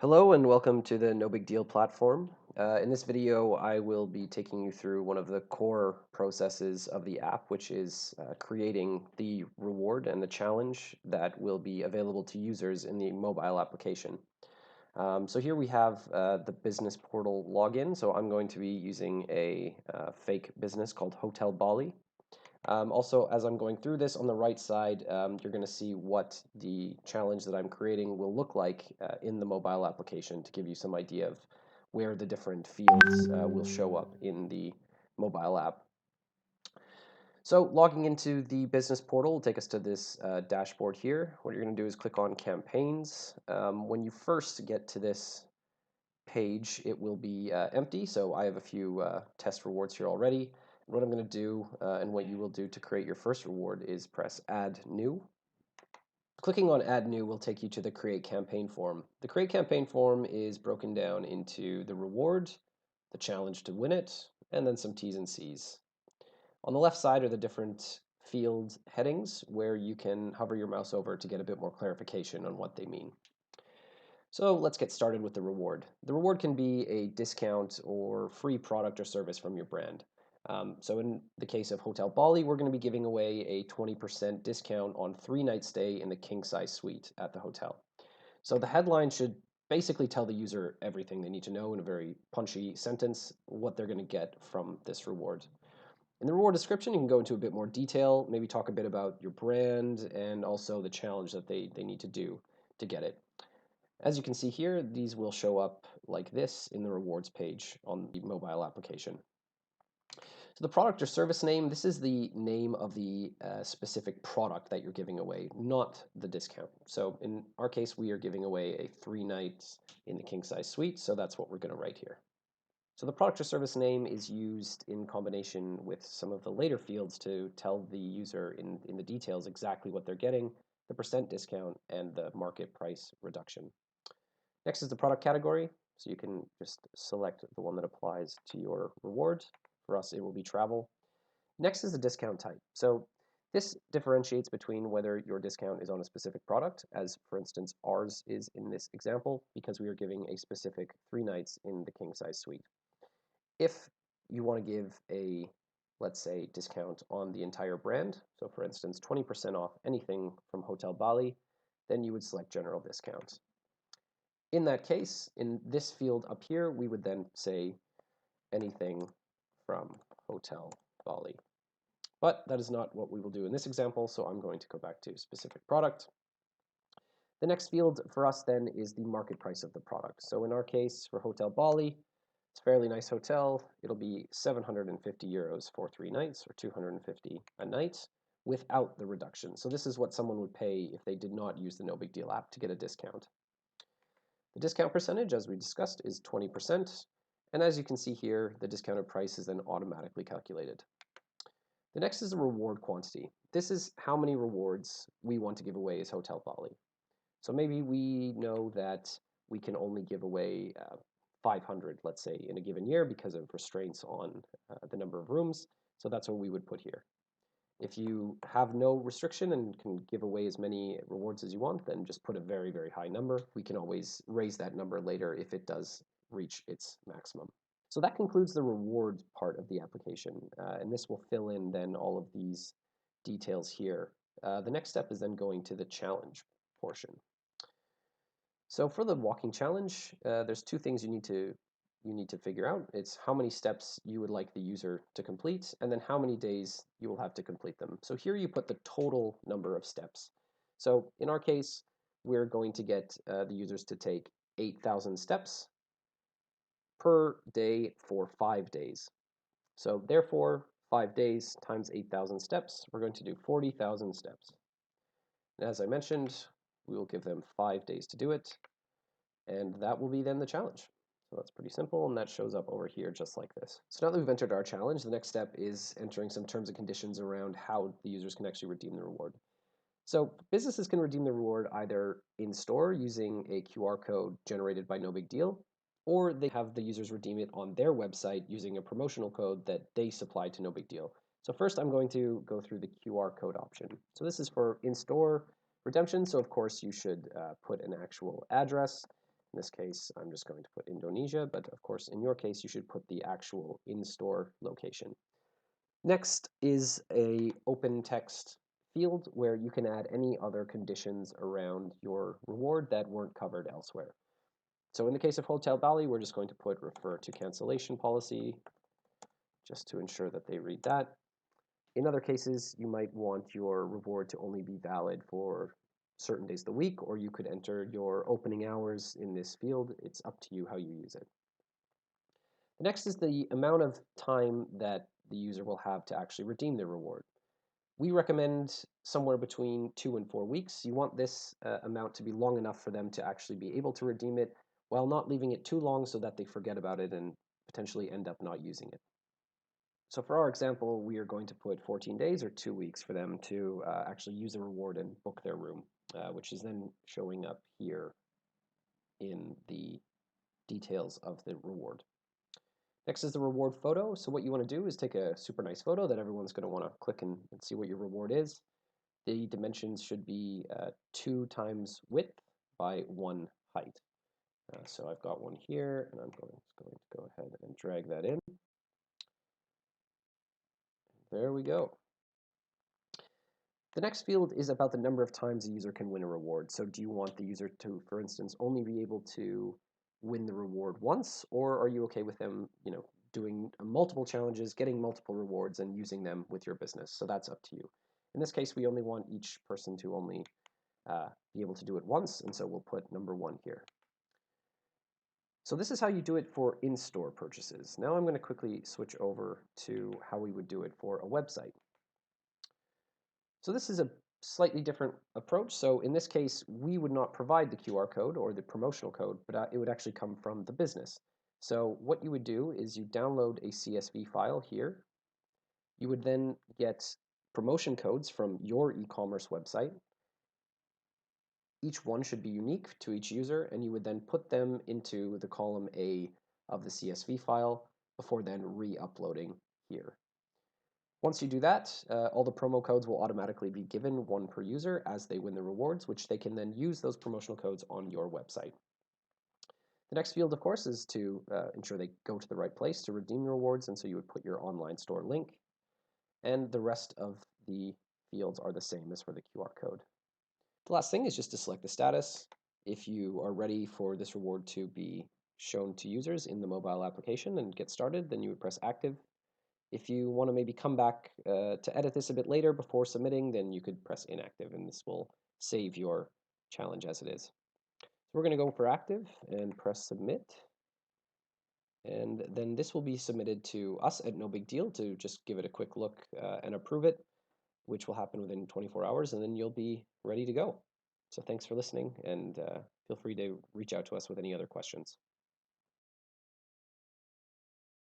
Hello and welcome to the No Big Deal platform. In this video, I will be taking you through one of the core processes of the app, which is creating the reward and the challenge that will be available to users in the mobile application. So here we have the business portal login. So I'm going to be using a fake business called Hotel Bali. Also, as I'm going through this, on the right side, you're going to see what the challenge that I'm creating will look like in the mobile application to give you some idea of where the different fields will show up in the mobile app. So logging into the business portal will take us to this dashboard here. What you're going to do is click on campaigns. When you first get to this page, it will be empty. So I have a few test rewards here already. What I'm going to do and what you will do to create your first reward is press Add New. Clicking on Add New will take you to the Create Campaign form. The Create Campaign form is broken down into the reward, the challenge to win it, and then some T's and C's. On the left side are the different field headings where you can hover your mouse over to get a bit more clarification on what they mean. So let's get started with the reward. The reward can be a discount or free product or service from your brand. So in the case of Hotel Bali, we're going to be giving away a 20% discount on 3-night stay in the king size suite at the hotel. So the headline should basically tell the user everything they need to know in a very punchy sentence, what they're going to get from this reward. In the reward description, you can go into a bit more detail, maybe talk a bit about your brand and also the challenge that they need to do to get it. As you can see here, these will show up like this in the rewards page on the mobile application. So the product or service name, this is the name of the specific product that you're giving away, not the discount. So in our case, we are giving away a 3 nights in the king size suite, so that's what we're going to write here. So the product or service name is used in combination with some of the later fields to tell the user in the details exactly what they're getting, the percent discount, and the market price reduction. Next is the product category. So you can just select the one that applies to your reward. For us, it will be travel. Next is the discount type. So this differentiates between whether your discount is on a specific product, as for instance, ours is in this example, because we are giving a specific 3 nights in the king size suite. If you want to give a, let's say, discount on the entire brand, so for instance, 20% off anything from Hotel Bali, then you would select general discount. In that case, in this field up here, we would then say anything from Hotel Bali. But that is not what we will do in this example, so I'm going to go back to specific product. The next field for us then is the market price of the product. So in our case, for Hotel Bali, it's a fairly nice hotel. It'll be 750 euros for 3 nights, or 250 a night, without the reduction. So this is what someone would pay if they did not use the No Big Deal app to get a discount. The discount percentage, as we discussed, is 20%. And as you can see here, the discounted price is then automatically calculated. The next is the reward quantity. This is how many rewards we want to give away as Hotel Bali. So maybe we know that we can only give away 500, let's say, in a given year because of restraints on the number of rooms. So that's what we would put here. If you have no restriction and can give away as many rewards as you want, then just put a very, very high number. We can always raise that number later if it does reach its maximum. So that concludes the reward part of the application, and this will fill in then all of these details here. The next step is then going to the challenge portion. So for the walking challenge, there's two things you need to figure out. It's how many steps you would like the user to complete, and then how many days you will have to complete them. So here you put the total number of steps. So in our case, we're going to get the users to take 8,000 steps per day for 5 days. So therefore, 5 days times 8,000 steps, we're going to do 40,000 steps. And as I mentioned, we will give them 5 days to do it, and that will be then the challenge. So that's pretty simple, and that shows up over here just like this. So now that we've entered our challenge, the next step is entering some terms and conditions around how the users can actually redeem the reward. So businesses can redeem the reward either in-store using a QR code generated by No Big Deal, or they have the users redeem it on their website using a promotional code that they supply to No Big Deal. So first I'm going to go through the QR code option. So this is for in-store redemption, so of course you should put an actual address. In this case, I'm just going to put Indonesia, but of course, in your case, you should put the actual in-store location. Next is a open text field where you can add any other conditions around your reward that weren't covered elsewhere. So in the case of Hotel Bali, we're just going to put refer to cancellation policy just to ensure that they read that. In other cases, you might want your reward to only be valid for certain days of the week, or you could enter your opening hours in this field. It's up to you how you use it. The next is the amount of time that the user will have to actually redeem their reward. We recommend somewhere between 2 and 4 weeks. You want this amount to be long enough for them to actually be able to redeem it while not leaving it too long so that they forget about it and potentially end up not using it. So for our example, we are going to put 14 days or 2 weeks for them to actually use a reward and book their room, which is then showing up here in the details of the reward. Next is the reward photo. So what you want to do is take a super nice photo that everyone's going to want to click and see what your reward is. The dimensions should be 2 times width by 1 height. So I've got one here, and I'm going to go ahead and drag that in. There we go. The next field is about the number of times a user can win a reward. So do you want the user to, for instance, only be able to win the reward once, or are you okay with them, doing multiple challenges, getting multiple rewards, and using them with your business? So that's up to you. In this case, we only want each person to only be able to do it once, and so we'll put number 1 here. So this is how you do it for in-store purchases. Now I'm going to quickly switch over to how we would do it for a website. So this is a slightly different approach. So in this case, we would not provide the QR code or the promotional code, but it would actually come from the business. So what you would do is you download a CSV file here. You would then get promotion codes from your e-commerce website. Each one should be unique to each user, and you would then put them into the column A of the CSV file before then re-uploading here. Once you do that, all the promo codes will automatically be given 1 per user as they win the rewards, which they can then use those promotional codes on your website. The next field, of course, is to ensure they go to the right place to redeem your rewards, and so you would put your online store link, and the rest of the fields are the same as for the QR code. The last thing is just to select the status. If you are ready for this reward to be shown to users in the mobile application and get started, then you would press active. If you want to maybe come back to edit this a bit later before submitting, then you could press inactive, and this will save your challenge as it is. So we're going to go for active and press submit. And then this will be submitted to us at No Big Deal to just give it a quick look and approve it, which will happen within 24 hours, and then you'll be ready to go. So thanks for listening, and feel free to reach out to us with any other questions.